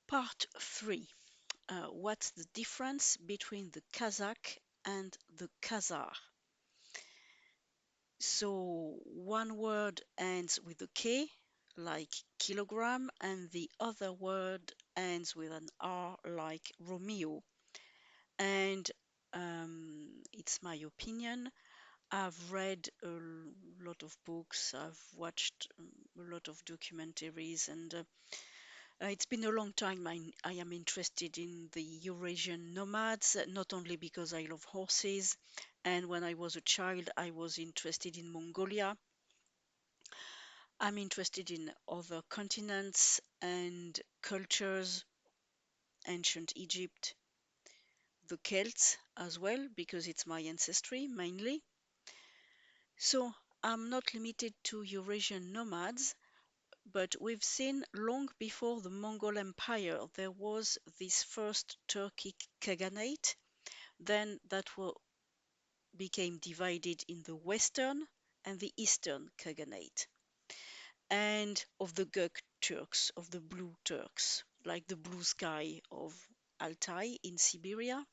Part 3. What's the difference between the Kazakh and the Khazar? So one word ends with a K, like kilogram, and the other word ends with an R, like Romeo. And it's my opinion. I've read a lot of books, I've watched a lot of documentaries, and it's been a long time I am interested in the Eurasian nomads, not only because I love horses, and when I was a child, I was interested in Mongolia. I'm interested in other continents and cultures, ancient Egypt, the Celts as well, because it's my ancestry mainly. So I'm not limited to Eurasian nomads, but we've seen long before the Mongol Empire there was this first Turkic Khaganate, then became divided in the Western and the Eastern Khaganate, and of the göktürks, of the blue Turks, like the blue sky of Altai in Siberia.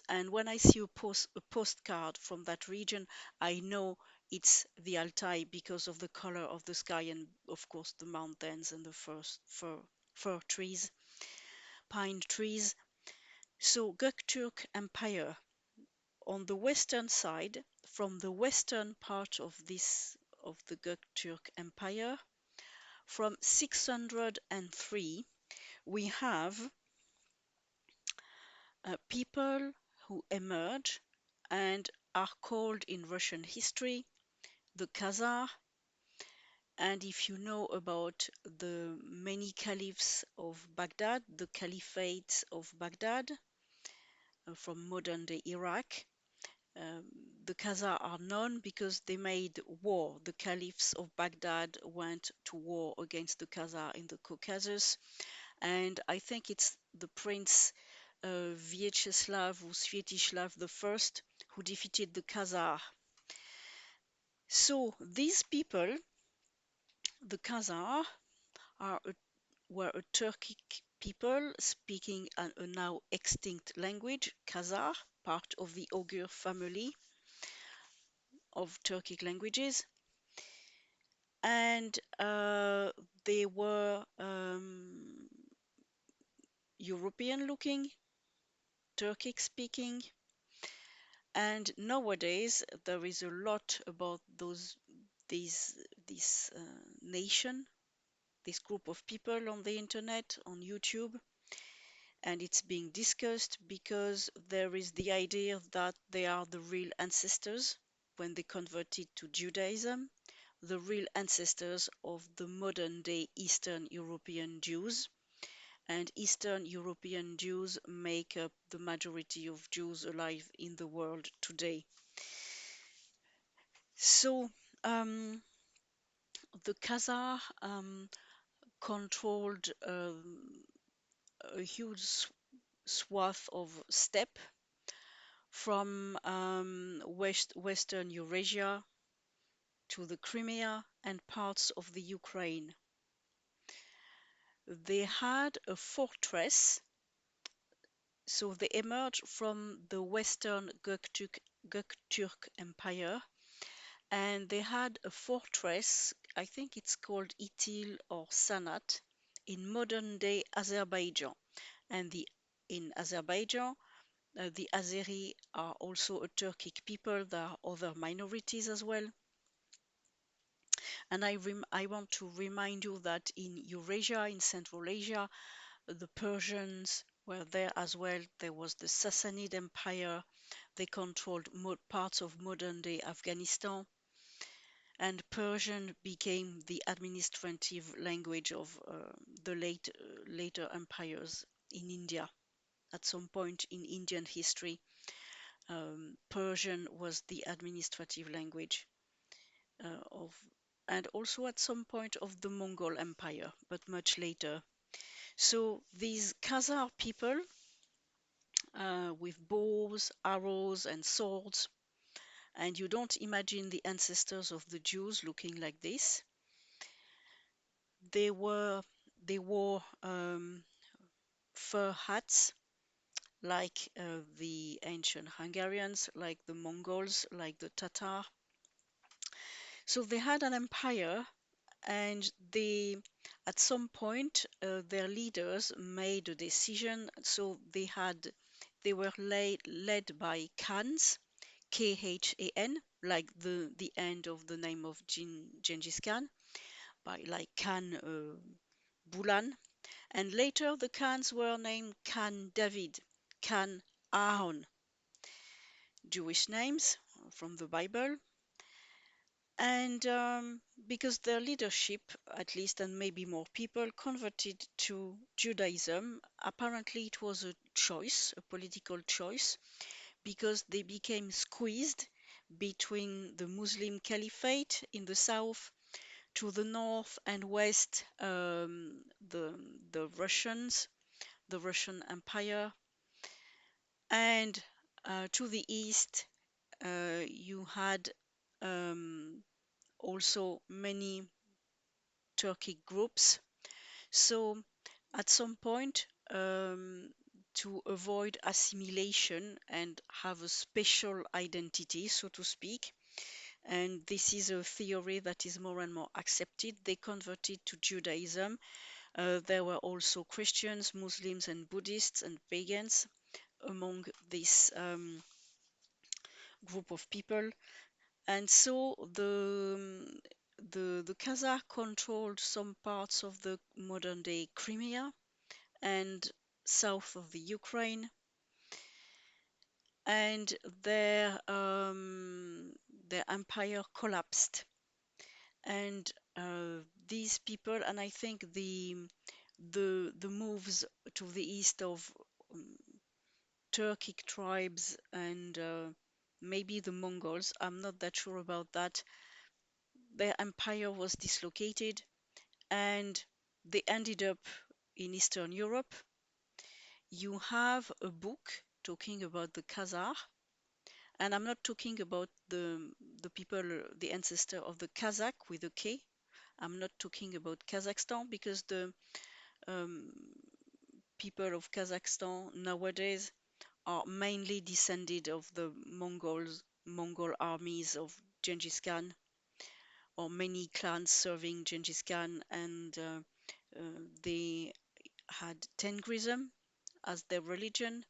And when I see a postcard from that region, I know it's the Altai because of the color of the sky and, of course, the mountains and the fir trees, pine trees. So, Göktürk Empire on the western side, from the western part of the Göktürk Empire, from 603, we have people who emerge and are called in Russian history the Khazar. And if you know about the many caliphs of Baghdad, the caliphates of Baghdad from modern day Iraq, um, the Khazar are known because they made war. The caliphs of Baghdad went to war against the Khazar in the Caucasus, and I think it's the Prince Vyacheslav or Sviatoslav I who defeated the Khazar. So these people, the Khazar, are were a Turkic people speaking a now extinct language, Khazar, part of the Oghur family of Turkic languages, and they were European-looking, Turkic-speaking, and nowadays there is a lot about these this nation, this group of people on the internet, on YouTube, and it's being discussed because there is the idea that they are the real ancestors when they converted to Judaism, the real ancestors of the modern day Eastern European Jews. And Eastern European Jews make up the majority of Jews alive in the world today. So, the Khazar controlled a huge swath of steppe from Western Eurasia to the Crimea and parts of the Ukraine. They had a fortress, so they emerged from the Western Göktürk Empire, and they had a fortress, I think it's called Itil or Sanat, in modern day Azerbaijan. And in Azerbaijan, the Azeri are also a Turkic people. There are other minorities as well. And I want to remind you that in Eurasia, in Central Asia, the Persians were there as well. There was the Sassanid Empire. They controlled parts of modern day Afghanistan. And Persian became the administrative language of the later empires in India. At some point in Indian history, Persian was the administrative language of, and also at some point of the Mongol Empire, but much later. So these Khazar people, with bows, arrows, and swords, and you don't imagine the ancestors of the Jews looking like this. They wore fur hats, like the ancient Hungarians, like the Mongols, like the Tatar. So they had an empire, and at some point, their leaders made a decision. So they were led by Khans, Khan, like the end of the name of Genghis Khan, by like Khan Bulan. And later the Khans were named Khan David, Khan Aaron, Jewish names from the Bible. And because their leadership, at least, and maybe more people, converted to Judaism, apparently it was a choice, a political choice, because they became squeezed between the Muslim Caliphate in the south, to the north and west, the Russians, the Russian Empire, and to the east, you had also many Turkic groups. So at some point, to avoid assimilation and have a special identity, so to speak, and this is a theory that is more and more accepted, they converted to Judaism. There were also Christians, Muslims, and Buddhists and pagans among this group of people. And so the Khazar controlled some parts of the modern day Crimea and south of the Ukraine, and their empire collapsed. And these people, and I think the moves to the east of um, Turkic tribes and maybe the Mongols, I'm not that sure about that. Their empire was dislocated, and they ended up in Eastern Europe. You have a book talking about the Khazar, and I'm not talking about the people, the ancestor of the Kazakh with a K. I'm not talking about Kazakhstan, because the um, people of Kazakhstan nowadays are mainly descended of the Mongol armies of Genghis Khan, or many clans serving Genghis Khan, and they had Tengrism as their religion.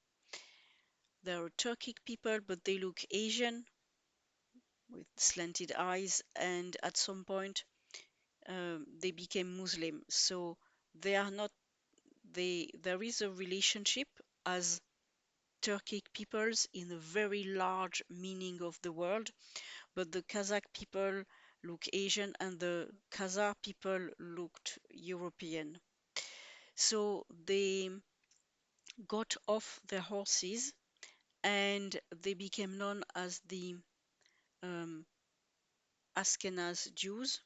They're a Turkic people, but they look Asian with slanted eyes, and at some point they became Muslim. So they are not there is a relationship as Turkic peoples in a very large meaning of the word, but the Kazakh people look Asian and the Khazar people looked European. So they got off their horses and they became known as the um, Ashkenaz Jews.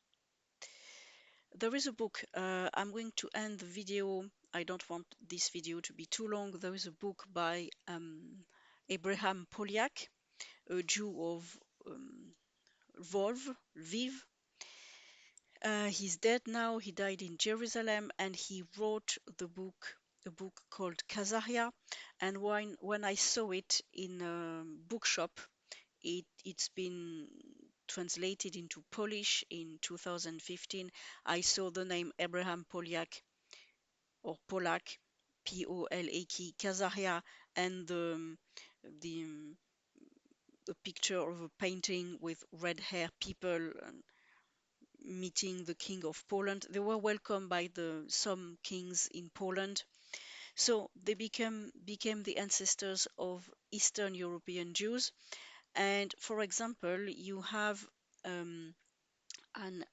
There is a book, I'm going to end the video. I don't want this video to be too long. There is a book by Abraham Poliak, a Jew of Lviv. He's dead now. He died in Jerusalem, and he wrote a book called Kazaria. And when I saw it in a bookshop, it's been translated into Polish in 2015. I saw the name Abraham Poliak, or Polak, Polak, Kazaria, and the a picture of a painting with red hair people meeting the king of Poland. They were welcomed by some kings in Poland. So they became the ancestors of Eastern European Jews. And for example, you have an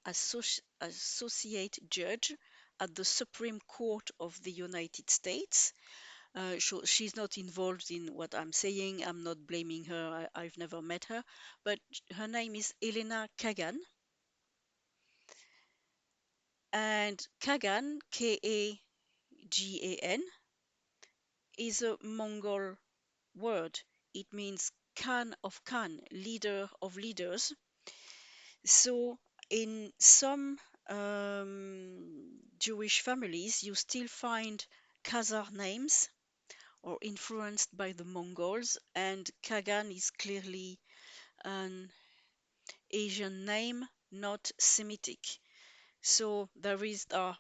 associate judge at the Supreme Court of the United States. She's not involved in what I'm saying. I'm not blaming her. I've never met her, but her name is Elena Kagan. And Kagan, Kagan, is a Mongol word. It means Khan of Khan, leader of leaders. So in some Jewish families, you still find Khazar names or influenced by the Mongols, and Kagan is clearly an Asian name, not Semitic. So there are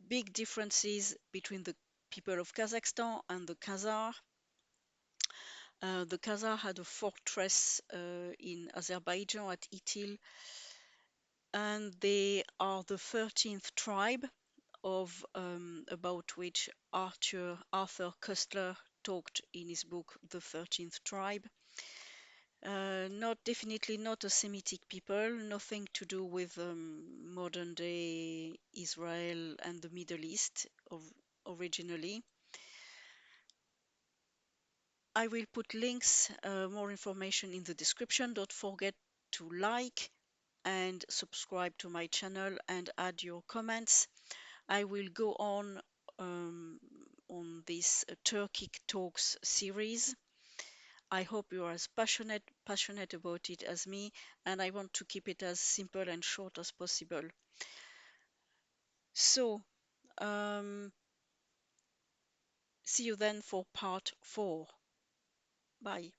big differences between the people of Kazakhstan and the Khazar. The Khazar had a fortress in Azerbaijan at Itil, and they are the 13th tribe of about which Arthur Koestler talked in his book The 13th Tribe. Not definitely not a Semitic people, nothing to do with modern day Israel and the Middle East originally. I will put links, more information in the description. Don't forget to like and subscribe to my channel and add your comments. I will go on this Turkic Talks series. I hope you are as passionate about it as me, and I want to keep it as simple and short as possible. So, see you then for part 4. Bye.